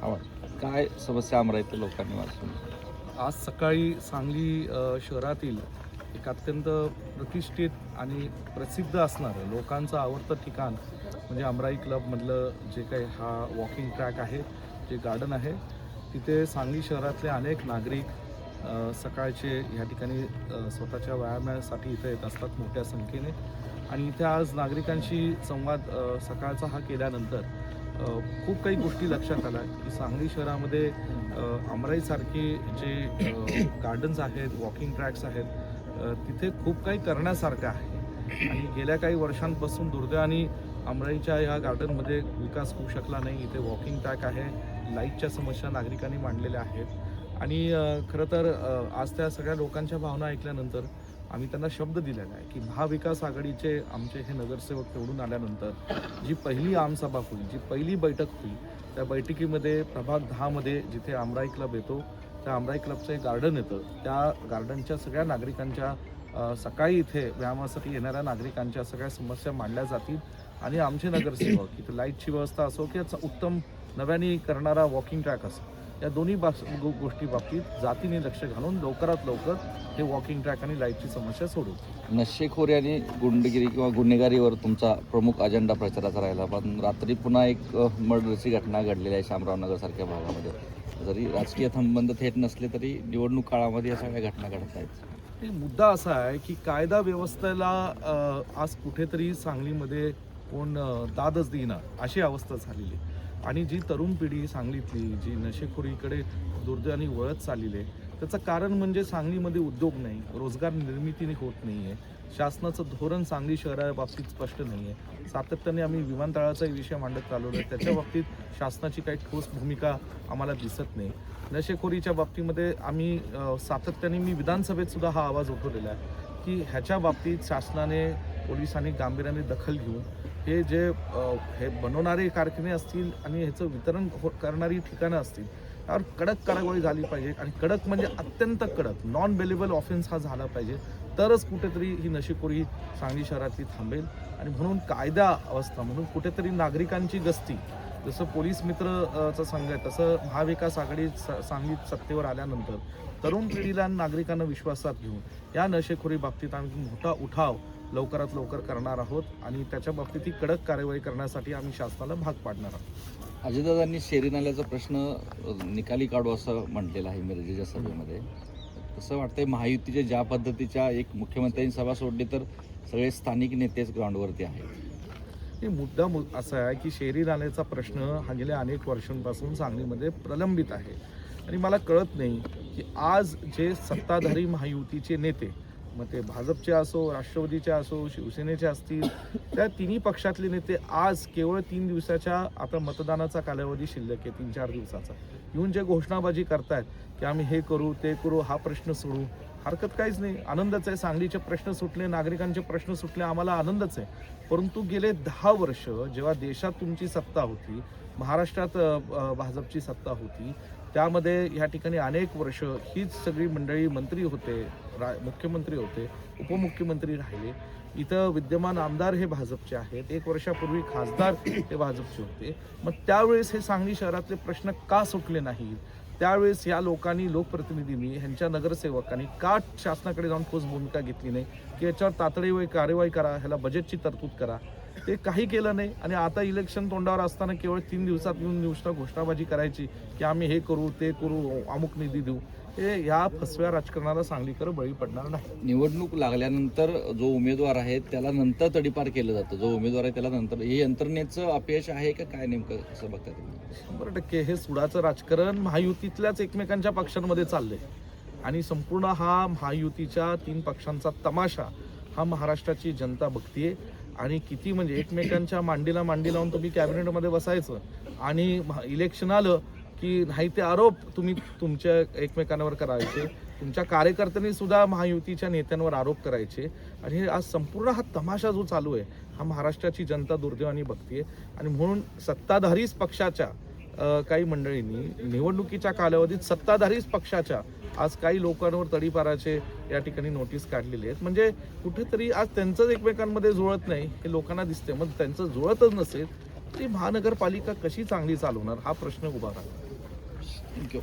काय समस्या अमरावतीतील लोकांनी वाचून? आज सकाळी सांगली शहरातील एक अत्यंत प्रतिष्ठित आणि प्रसिद्ध असणारं लोकांचं आवडतं ठिकाण म्हणजे अमराई क्लबमधलं जे काही हा वॉकिंग ट्रॅक आहे, जे गार्डन आहे, तिथे सांगली शहरातले अनेक नागरिक सकाळचे ह्या ठिकाणी स्वतःच्या व्यायामासाठी इथे येत असतात मोठ्या संख्येने. आणि इथे आज नागरिकांशी संवाद सकाळचा हा केल्यानंतर खूप काही गोष्टी लक्षात आल्या की सांगली शहरामध्ये अमराईसारखे जे गार्डन्स आहेत, वॉकिंग ट्रॅक्स आहेत, तिथे खूप काही करण्यासारखं आहे. आणि गेल्या काही वर्षांपासून दुर्दैवाने अमराईच्या या गार्डनमध्ये विकास होऊ शकला नाही. इथे वॉकिंग ट्रॅक आहे, लाईटच्या समस्या नागरिकांनी मांडलेल्या आहेत. आणि खरं तर आज त्या सगळ्या लोकांच्या भावना ऐकल्यानंतर आम्ही त्यांना शब्द दिलेला आहे की महाविकास आघाडीचे आमचे हे नगरसेवक निवडून आल्यानंतर जी पहिली आमसभा होईल, जी पहिली बैठक होईल, त्या बैठकीमध्ये प्रभाग 10मध्ये जिथे अमराई क्लब येतो, त्या अमराई क्लबचं एक गार्डन येतं, त्या गार्डनच्या सगळ्या नागरिकांच्या सकाळी इथे व्यायामासाठी येणाऱ्या नागरिकांच्या सगळ्या समस्या मांडल्या जातील. आणि आमचे नगरसेवक इथे लाईटची व्यवस्था असो किंवा उत्तम नव्याने करणारा वॉकिंग ट्रॅक असो, या दोन्ही गोष्टी बाबतीत जातीने लक्ष घालून लवकरात लवकर हे वॉकिंग ट्रॅक आणि लाईटची समस्या सोडू. नशेखोरी आणि गुंडगिरी किंवा गुन्हेगारीवर तुमचा प्रमुख अजेंडा प्रचाराचा राहिला, पण रात्री पुन्हा एक मर्डरची घटना घडलेली आहे शामरावनगरसारख्या भागामध्ये. जरी राजकीय संबंध थेट नसले तरी निवडणूक काळामध्ये या सगळ्या घटना घडत आहेत. मुद्दा असा आहे की कायदा व्यवस्थेला आज कुठेतरी सांगलीमध्ये कोण दादच देईना अशी अवस्था झालेली. आणि जी तरुण पिढी सांगलीतली जी नशेखोरीकडे दुर्दैवाने वळत चाललेली आहे, त्याचं कारण म्हणजे सांगलीमध्ये उद्योग नाही, रोजगार निर्मिती होत नाही आहे, शासनाचं धोरण सांगली शहराबाबतीत स्पष्ट नाही आहे. सातत्याने आम्ही विमानतळाचाही विषय मांडत चालवलो आहे, त्याच्या बाबतीत शासनाची काही ठोस भूमिका आम्हाला दिसत नाही. नशेखोरीच्या बाबतीमध्ये आम्ही सातत्याने मी विधानसभेत सुद्धा हा आवाज उठवलेला आहे की ह्याच्या बाबतीत शासनाने पोलिसांनी गांभीर्याने दखल घेऊन हे जे हे बनवणारे कारखाने असतील आणि ह्याचं वितरण करणारी ठिकाणं असतील त्यावर कडक कारवाई झाली पाहिजे. आणि कडक म्हणजे अत्यंत कडक, नॉन बेलेबल ऑफेन्स हा झाला पाहिजे, तरच कुठेतरी ही नशेखोरी सांगली शहरातली थांबेल. आणि म्हणून कायदा अवस्था म्हणून कुठेतरी नागरिकांची गस्ती, जसं पोलीस मित्रचा संघ आहे तसं महाविकास आघाडी सांगलीत सत्तेवर आल्यानंतर तरुण पिढीला नागरिकांना विश्वासात घेऊन या नशेखोरी बाबतीत आम्ही मोठा उठाव लवकरात लवकर करणार आहोत. आणि त्याच्या बाबतीत ही कडक कार्यवाही करण्यासाठी आम्ही शासनाला भाग पाडणार आहोत. अजितदादांनी शेरी नाल्याचा प्रश्न निकाली काढू असं म्हटलेलं आहे मिरजेच्या सभेमध्ये. तसं वाटतंय महायुतीच्या ज्या पद्धतीच्या एक मुख्यमंत्र्यांनी सभा सोडली तर सगळे स्थानिक नेतेच ग्राउंडवरती आहेत. हे मुद्दा असा आहे की शेरी नाल्याचा प्रश्न हा गेल्या अनेक वर्षांपासून सांगलीमध्ये प्रलंबित आहे. आणि मला कळत नाही की आज जे सत्ताधारी महायुतीचे नेते, मग ते भाजपचे असो, राष्ट्रवादीचे असो, शिवसेनेचे असतील, त्या तिन्ही पक्षातले नेते आज केवळ 3 दिवसाच्या आता मतदानाचा कालावधी शिल्लक आहे, 3-4 दिवसाचा, येऊन जे घोषणाबाजी करतायत की आम्ही हे करू ते करू, हा प्रश्न सोडू, हरकत काहीच नाही, आनंदच आहे. सांगलीचे प्रश्न सुटले, नागरिकांचे प्रश्न सुटले, आम्हाला आनंदच आहे. परंतु गेले 10 वर्ष जेव्हा देशात तुमची सत्ता होती, महाराष्ट्रात भाजपची सत्ता होती, त्यामध्ये ह्या ठिकाणी अनेक वर्ष हीच सगळी मंडळी मंत्री होते, मुख्यमंत्री होते, उपमुख्यमंत्री राहिले. इथं विद्यमान आमदार हे भाजपचे आहेत, 1 वर्षापूर्वी खासदार हे भाजपचे होते. मग त्यावेळेस हे सांगली शहरातले प्रश्न का सुटले नाहीत? त्यावेळेस या लोकांनी, लोकप्रतिनिधींनी, ह्यांच्या नगरसेवकांनी का शासनाकडे जाऊन ठोस भूमिका घेतली नाही की याच्यावर तातडीने कार्यवाही करा, ह्याला बजेटची तरतूद करा? ते काही केलं नाही. आणि आता इलेक्शन तोंडावर असताना केवळ 3 दिवसात येऊन घोषणाबाजी करायची की आम्ही हे करू ते करू, अमुक निधी देऊ, हे या फसव्या राजकारणाला सांगलीकर बळी पडणार नाही. निवडणूक लागल्यानंतर जो उमेदवार आहे त्याला नंतर तडीपार केलं जातं, जो उमेदवार आहे त्याला नंतर. हे यंत्रणेचं अपयश आहे का काय नेमकं असं बघता तुम्ही? 100% हे सुडाचं राजकारण महायुतीतल्याच एकमेकांच्या पक्षांमध्ये चाललंय. आणि संपूर्ण हा महायुतीच्या 3 पक्षांचा तमाशा हा महाराष्ट्राची जनता बघतीये. आणि किती म्हणजे एकमेकांच्या मांडीला मांडी लावून तुम्ही कॅबिनेटमध्ये बसायचं आणि इलेक्शन आलं की नाही ते आरोप तुम्ही तुमच्या एकमेकांवर करायचे, तुमच्या कार्यकर्त्यांनी सुद्धा महायुतीच्या नेत्यांवर आरोप करायचे. आणि हे आज संपूर्ण हा तमाशा जो चालू आहे हा महाराष्ट्राची जनता दुर्दैवाने बघतीये. आणि म्हणून सत्ताधारीच पक्षाच्या काही मंडळींनी निवडणुकीच्या कालावधीत सत्ताधारीच पक्षाच्या आज काही लोकांवर तडीपाराचे या ठिकाणी नोटीस काढलेले आहेत. म्हणजे कुठेतरी आज त्यांचंच एकमेकांमध्ये जुळत नाही हे लोकांना दिसते. मग त्यांचं जुळतच नसेल तरी महानगरपालिका कशी चांगली चालवणार हा प्रश्न उभा राहतो. थँक्यू.